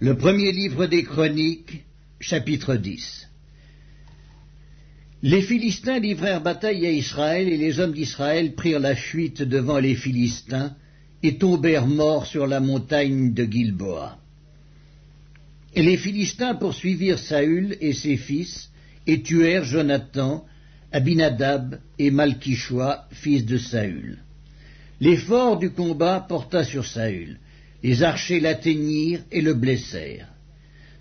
Le premier livre des Chroniques, chapitre 10. Les Philistins livrèrent bataille à Israël, et les hommes d'Israël prirent la fuite devant les Philistins, et tombèrent morts sur la montagne de Gilboa. Et les Philistins poursuivirent Saül et ses fils, et tuèrent Jonathan, Abinadab et Malkishoua, fils de Saül. L'effort du combat porta sur Saül. Les archers l'atteignirent et le blessèrent.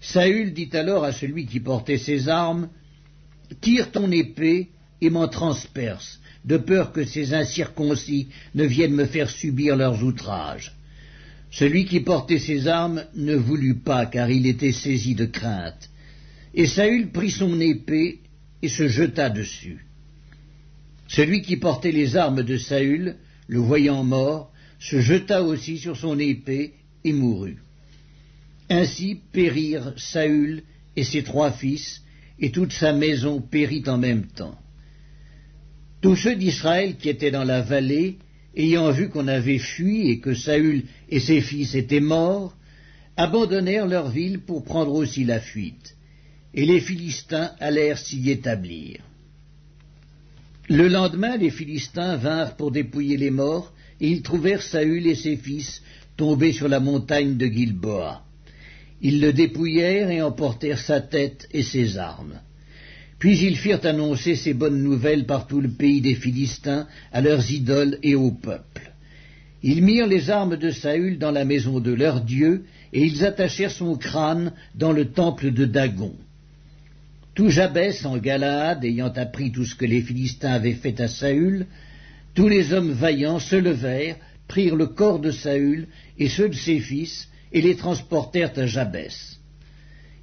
Saül dit alors à celui qui portait ses armes, « Tire ton épée et m'en transperce, de peur que ces incirconcis ne viennent me faire subir leurs outrages. » Celui qui portait ses armes ne voulut pas, car il était saisi de crainte. Et Saül prit son épée et se jeta dessus. Celui qui portait les armes de Saül, le voyant mort, se jeta aussi sur son épée et mourut. Ainsi périrent Saül et ses 3 fils, et toute sa maison périt en même temps. Tous ceux d'Israël qui étaient dans la vallée, ayant vu qu'on avait fui et que Saül et ses fils étaient morts, abandonnèrent leur ville pour prendre aussi la fuite, et les Philistins allèrent s'y établir. Le lendemain, les Philistins vinrent pour dépouiller les morts, et ils trouvèrent Saül et ses fils tombés sur la montagne de Gilboa. Ils le dépouillèrent et emportèrent sa tête et ses armes. Puis ils firent annoncer ces bonnes nouvelles par tout le pays des Philistins à leurs idoles et au peuple. Ils mirent les armes de Saül dans la maison de leur Dieu, et ils attachèrent son crâne dans le temple de Dagon. Tout Jabès en Galaad, ayant appris tout ce que les Philistins avaient fait à Saül, tous les hommes vaillants se levèrent, prirent le corps de Saül et ceux de ses fils, et les transportèrent à Jabès.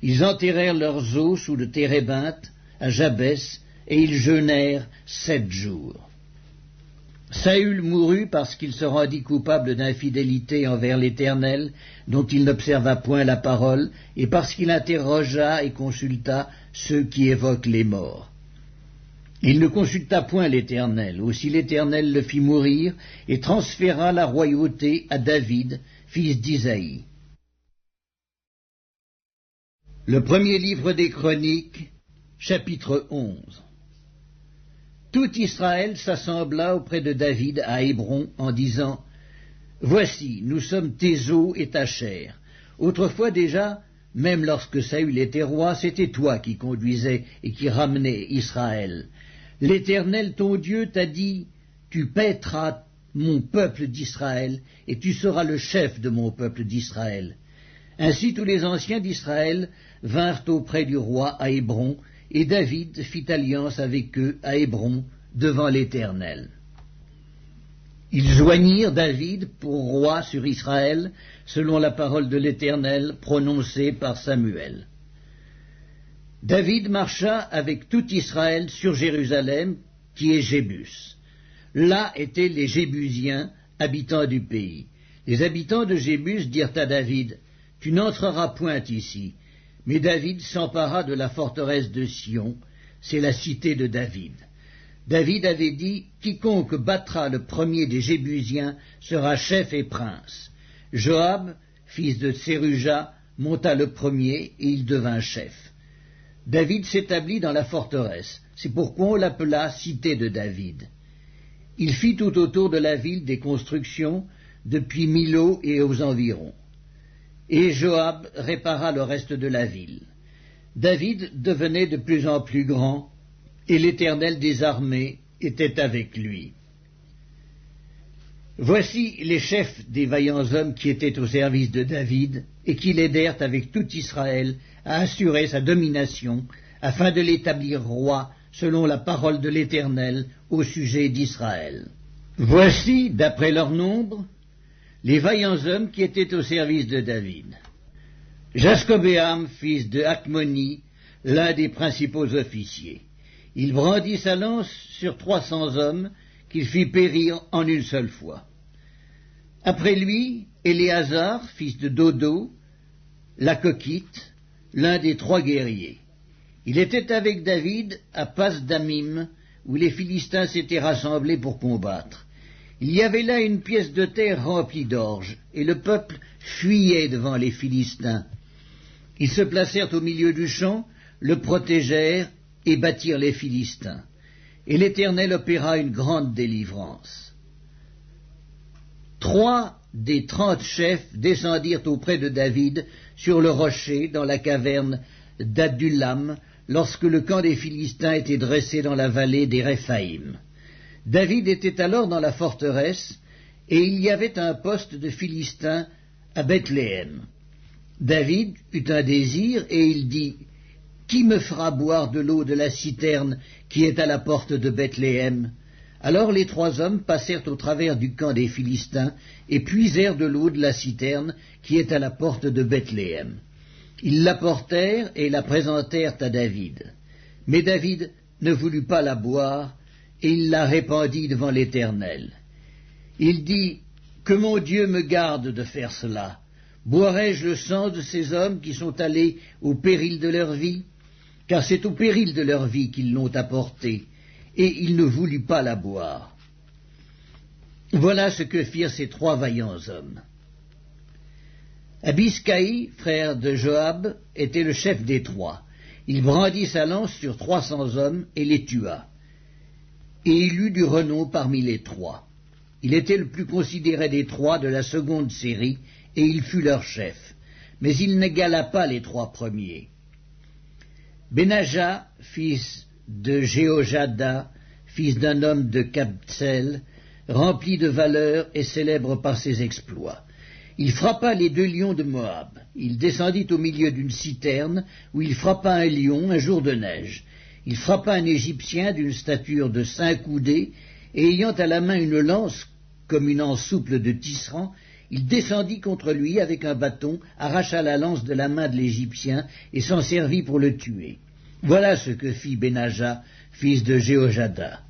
Ils enterrèrent leurs os sous le térébinthe à Jabès, et ils jeûnèrent 7 jours. Saül mourut parce qu'il se rendit coupable d'infidélité envers l'Éternel, dont il n'observa point la parole, et parce qu'il interrogea et consulta ceux qui évoquent les morts. Il ne consulta point l'Éternel, aussi l'Éternel le fit mourir, et transféra la royauté à David, fils d'Isaïe. Le premier livre des Chroniques, chapitre 11. Tout Israël s'assembla auprès de David à Hébron en disant, « Voici, nous sommes tes os et ta chair. Autrefois déjà, même lorsque Saül était roi, c'était toi qui conduisais et qui ramenais Israël. L'Éternel ton Dieu t'a dit, tu paîtras mon peuple d'Israël, et tu seras le chef de mon peuple d'Israël. » Ainsi tous les anciens d'Israël vinrent auprès du roi à Hébron, et David fit alliance avec eux à Hébron devant l'Éternel. Ils joignirent David pour roi sur Israël, selon la parole de l'Éternel prononcée par Samuel. David marcha avec tout Israël sur Jérusalem, qui est Jébus. Là étaient les Jébusiens, habitants du pays. Les habitants de Jébus dirent à David, « Tu n'entreras point ici. » Mais David s'empara de la forteresse de Sion, c'est la cité de David. David avait dit, « Quiconque battra le premier des Jébusiens sera chef et prince. » Joab, fils de Tseruja, monta le premier, et il devint chef. David s'établit dans la forteresse, c'est pourquoi on l'appela cité de David. Il fit tout autour de la ville des constructions, depuis Milo et aux environs. Et Joab répara le reste de la ville. David devenait de plus en plus grand, et l'Éternel des armées était avec lui. Voici les chefs des vaillants hommes qui étaient au service de David, et qui l'aidèrent avec tout Israël à assurer sa domination, afin de l'établir roi selon la parole de l'Éternel au sujet d'Israël. Voici, d'après leur nombre, les vaillants hommes qui étaient au service de David. Jaskobéam, fils de Hakmoni, l'un des principaux officiers. Il brandit sa lance sur 300 hommes qu'il fit périr en une seule fois. Après lui, Éléazar, fils de Dodo, l'Akokite, l'un des 3 guerriers. Il était avec David à Pas-Damim, où les Philistins s'étaient rassemblés pour combattre. Il y avait là une pièce de terre remplie d'orge, et le peuple fuyait devant les Philistins. Ils se placèrent au milieu du champ, le protégèrent et battirent les Philistins. Et l'Éternel opéra une grande délivrance. 3 des 30 chefs descendirent auprès de David sur le rocher dans la caverne d'Adullam, lorsque le camp des Philistins était dressé dans la vallée des Réphaïm. David était alors dans la forteresse, et il y avait un poste de Philistins à Bethléem. David eut un désir, et il dit, « Qui me fera boire de l'eau de la citerne qui est à la porte de Bethléem ?» Alors les 3 hommes passèrent au travers du camp des Philistins et puisèrent de l'eau de la citerne qui est à la porte de Bethléem. Ils l'apportèrent et la présentèrent à David. Mais David ne voulut pas la boire, et il la répandit devant l'Éternel. Il dit, « Que mon Dieu me garde de faire cela. Boirai-je le sang de ces hommes qui sont allés au péril de leur vie? Car c'est au péril de leur vie qu'ils l'ont apportée. » Et il ne voulut pas la boire. Voilà ce que firent ces 3 vaillants hommes. Abiscaï, frère de Joab, était le chef des 3. Il brandit sa lance sur 300 hommes et les tua. Et il eut du renom parmi les 3. Il était le plus considéré des 3 de la seconde série, et il fut leur chef. Mais il n'égala pas les 3 premiers. Benaja, fils de Jéhojada, fils d'un homme de Kabtsel, rempli de valeur et célèbre par ses exploits. Il frappa les 2 lions de Moab. Il descendit au milieu d'une citerne, où il frappa un lion un jour de neige. Il frappa un Égyptien d'une stature de 5 coudées, et ayant à la main une lance comme une anse souple de tisserand, il descendit contre lui avec un bâton, arracha la lance de la main de l'Égyptien, et s'en servit pour le tuer. Voilà ce que fit Benaja, fils de Jéhojada.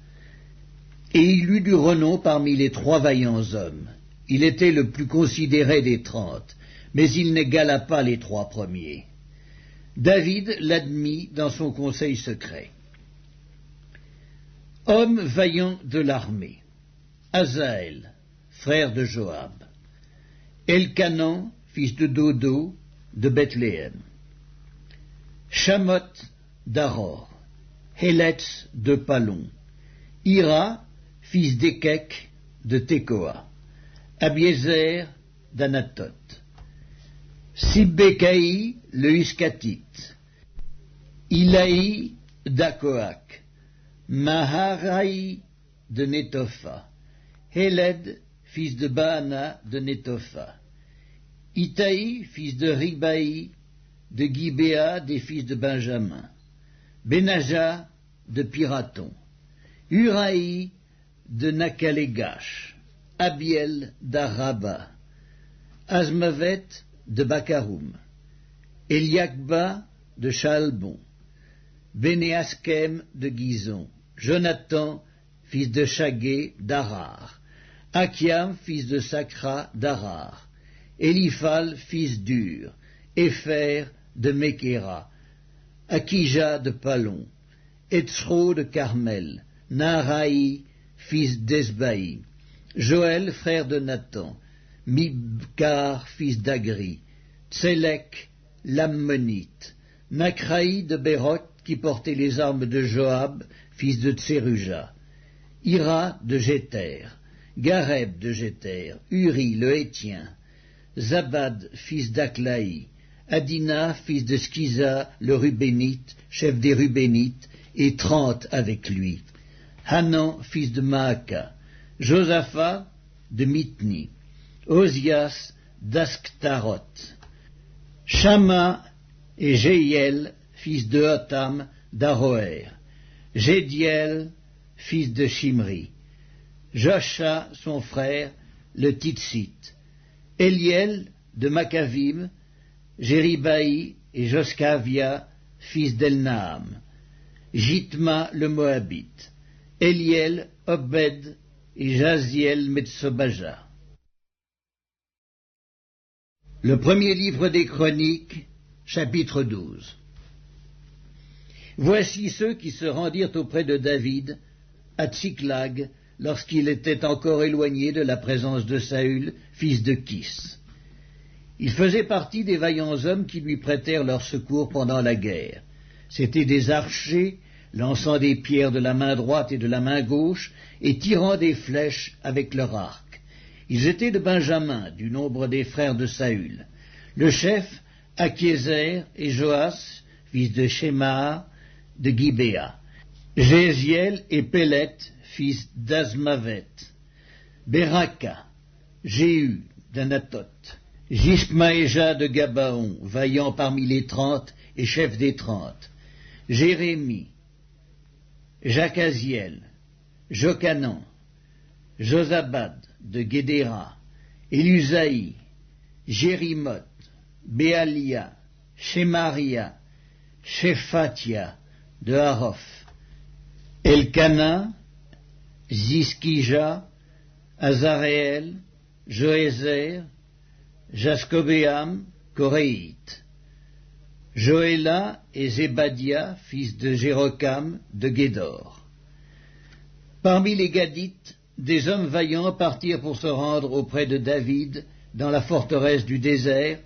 Et il eut du renom parmi les 3 vaillants hommes. Il était le plus considéré des 30, mais il n'égala pas les 3 premiers. David l'admit dans son conseil secret. Homme vaillant de l'armée. Azaël, frère de Joab. Elkanan, fils de Dodo, de Bethléem. Shamoth d'Aror. Héletz de Palon. Ira, fils d'Ekek, de Tekoa. Abiezer d'Anatoth. Sibbecaï, le Huskatite. Ilaï d'Akoak. Maharaï de Netopha. Héled, fils de Baana de Netopha. Itaï, fils de Ribaï, de Gibéa, des fils de Benjamin. Benaja, de Piraton. Uraï, de Nakalégash. Abiel, d'Araba. Azmavet, de Bakaroum. Eliakba, de Chalbon. Bénéaskem, de Gizon. Jonathan, fils de Chagué, d'Arar. Akiam, fils de Sakra, d'Arar. Eliphal, fils d'Ur. Épher, de Mékéra. Akija, de Palon. Etzro, de Carmel. Naharaï, fils d'Esbaï. Joël, frère de Nathan. Mibkar, fils d'Agri. Tselek, l'Ammonite. Nakraï de Béroth, qui portait les armes de Joab, fils de Tseruja. Ira de Jéter. Gareb de Jéter. Uri, le Hétien. Zabad, fils d'Aklaï. Adina, fils de Skiza, le Rubénite, chef des Rubénites, et 30 avec lui. Hanan, fils de Maaka. Josaphat, de Mitni. Ozias, d'Asktaroth. Shama et Jéhiel, fils de Hotam, d'Aroer. Jédiel, fils de Shimri. Josha, son frère, le Titsite. Eliel, de Makavim. Jéribaï et Joskavia, fils d'Elnaam. Jitma, le Moabite. Eliel, Obed et Jaziel Metsobaja. Le premier livre des Chroniques, chapitre 12. Voici ceux qui se rendirent auprès de David à Tsiklag lorsqu'il était encore éloigné de la présence de Saül, fils de Kis. Il faisait partie des vaillants hommes qui lui prêtèrent leur secours pendant la guerre. C'étaient des archers, lançant des pierres de la main droite et de la main gauche, et tirant des flèches avec leur arc. Ils étaient de Benjamin, du nombre des frères de Saül. Le chef, Akiézer, et Joas, fils de Shema, de Gibéa. Jéziel et Pélet, fils d'Azmavet. Beraka, Jéhu, d'Anatoth. Jishmaéja de Gabaon, vaillant parmi les 30 et chef des 30. Jérémie, Jacaziel, Jocanan, Josabad de Guédéra, Élusaï, Jérimoth, Béalia, Shemaria, Shephatia de Haroph, Elkana, Ziskija, Azaréel, Joézer, Jaskobéam, Koréite, Joéla et Zébadia, fils de Jérokam, de Guédor. Parmi les Gadites, des hommes vaillants partirent pour se rendre auprès de David dans la forteresse du désert,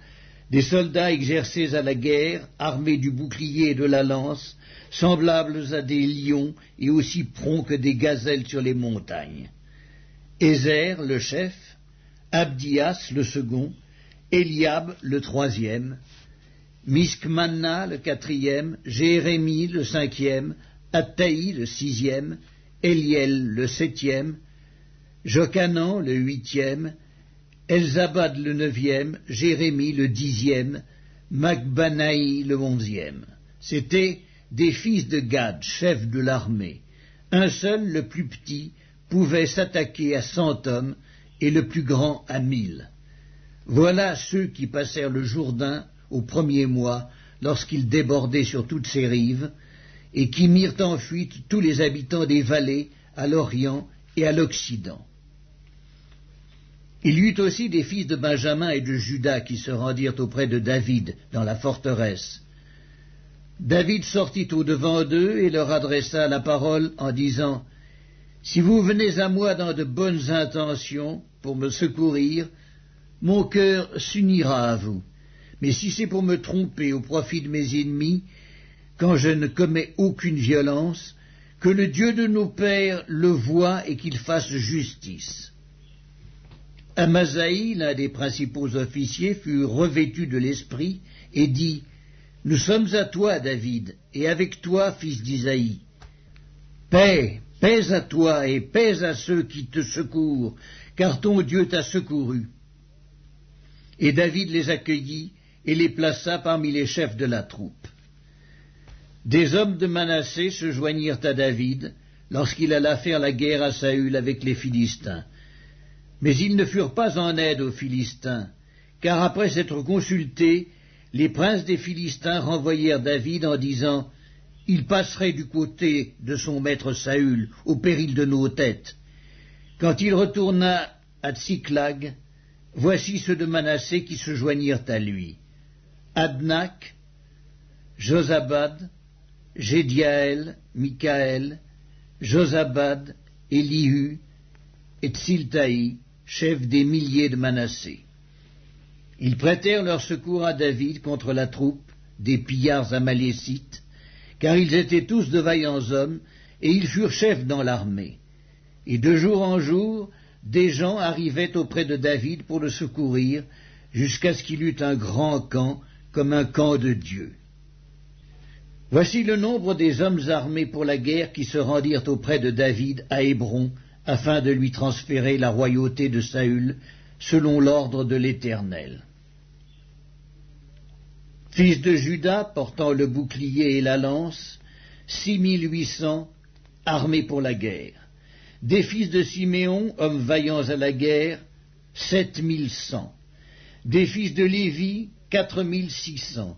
des soldats exercés à la guerre, armés du bouclier et de la lance, semblables à des lions et aussi prompts que des gazelles sur les montagnes. Ézer, le chef, Abdias, le second, Eliab, le troisième, Miskmanna, le quatrième, Jérémie, le cinquième, Attaï, le sixième, Eliel, le septième, Jocanan, le huitième, Elzabad, le neuvième, Jérémie, le dixième, Macbanaï, le onzième. C'étaient des fils de Gad, chefs de l'armée. Un seul, le plus petit, pouvait s'attaquer à 100 hommes, et le plus grand à 1000. Voilà ceux qui passèrent le Jourdain au premier mois, lorsqu'il débordait sur toutes ses rives, et qui mirent en fuite tous les habitants des vallées à l'Orient et à l'Occident. Il y eut aussi des fils de Benjamin et de Juda qui se rendirent auprès de David dans la forteresse. David sortit au-devant d'eux et leur adressa la parole en disant « Si vous venez à moi dans de bonnes intentions pour me secourir, mon cœur s'unira à vous. Mais si c'est pour me tromper au profit de mes ennemis, quand je ne commets aucune violence, que le Dieu de nos pères le voie et qu'il fasse justice. » Amasaï, l'un des principaux officiers, fut revêtu de l'esprit et dit « Nous sommes à toi, David, et avec toi, fils d'Isaïe. Paix, paix à toi et paix à ceux qui te secourent, car ton Dieu t'a secouru. » Et David les accueillit et les plaça parmi les chefs de la troupe. Des hommes de Manassé se joignirent à David lorsqu'il alla faire la guerre à Saül avec les Philistins. Mais ils ne furent pas en aide aux Philistins, car après s'être consultés, les princes des Philistins renvoyèrent David en disant « Il passerait du côté de son maître Saül, au péril de nos têtes. » Quand il retourna à Tsiklag, voici ceux de Manassé qui se joignirent à lui. Adnak, Josabad, Jédiaël, Mikaël, Josabad, Élihu et Tsiltaï, chefs des milliers de Manassé. Ils prêtèrent leur secours à David contre la troupe des pillards amalécites, car ils étaient tous de vaillants hommes, et ils furent chefs dans l'armée. Et de jour en jour, des gens arrivaient auprès de David pour le secourir, jusqu'à ce qu'il eût un grand camp, comme un camp de Dieu. Voici le nombre des hommes armés pour la guerre qui se rendirent auprès de David à Hébron, afin de lui transférer la royauté de Saül, selon l'ordre de l'Éternel. Fils de Juda, portant le bouclier et la lance, 6800 armés pour la guerre. Des fils de Siméon, hommes vaillants à la guerre, 7100. Des fils de Lévi, 4600.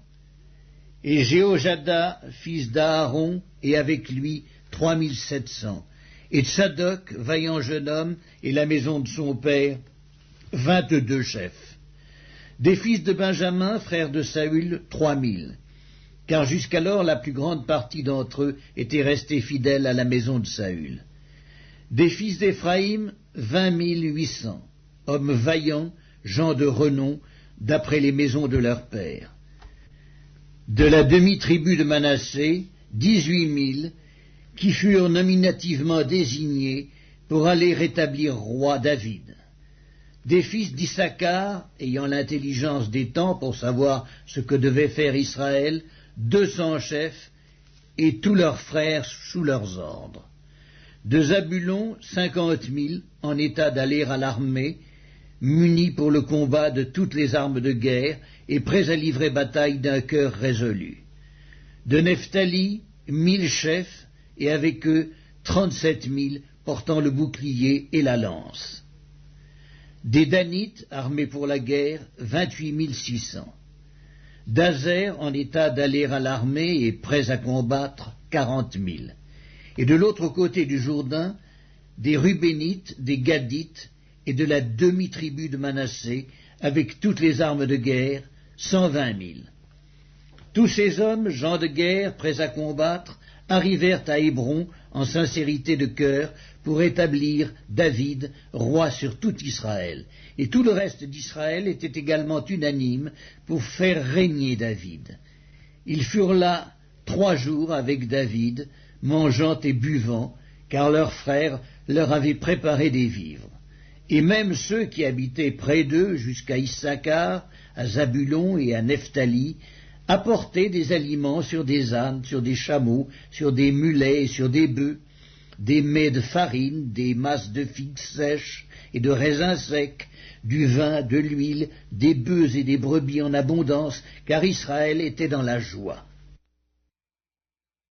Et Jéhojada, fils d'Aaron, et avec lui 3700. Et Tsadok, vaillant jeune homme, et la maison de son père, 22 chefs. Des fils de Benjamin, frères de Saül, 3000. Car jusqu'alors la plus grande partie d'entre eux était restée fidèle à la maison de Saül. Des fils d'Éphraïm, 20 800, hommes vaillants, gens de renom, d'après les maisons de leurs pères. De la demi-tribu de Manassé, 18 000, qui furent nominativement désignés pour aller rétablir roi David. Des fils d'Issachar, ayant l'intelligence des temps pour savoir ce que devait faire Israël, 200 chefs, et tous leurs frères sous leurs ordres. De Zabulon, 50 000, en état d'aller à l'armée, munis pour le combat de toutes les armes de guerre, et prêts à livrer bataille d'un cœur résolu. De Nephtali, 1000 chefs, et avec eux 37 000, portant le bouclier et la lance. Des Danites, armés pour la guerre, 28 600. D'Azer, en état d'aller à l'armée et prêts à combattre, 40 000. Et de l'autre côté du Jourdain, des Rubénites, des Gadites, et de la demi-tribu de Manassé, avec toutes les armes de guerre, 120 000. Tous ces hommes, gens de guerre, prêts à combattre, arrivèrent à Hébron en sincérité de cœur pour établir David roi sur tout Israël. Et tout le reste d'Israël était également unanime pour faire régner David. Ils furent là 3 jours avec David, mangeant et buvant, car leurs frères leur avaient préparé des vivres. Et même ceux qui habitaient près d'eux jusqu'à Issachar, à Zabulon et à Nephtali, apportaient des aliments sur des ânes, sur des chameaux, sur des mulets et sur des bœufs, des mets de farine, des masses de figues sèches et de raisins secs, du vin, de l'huile, des bœufs et des brebis en abondance, car Israël était dans la joie.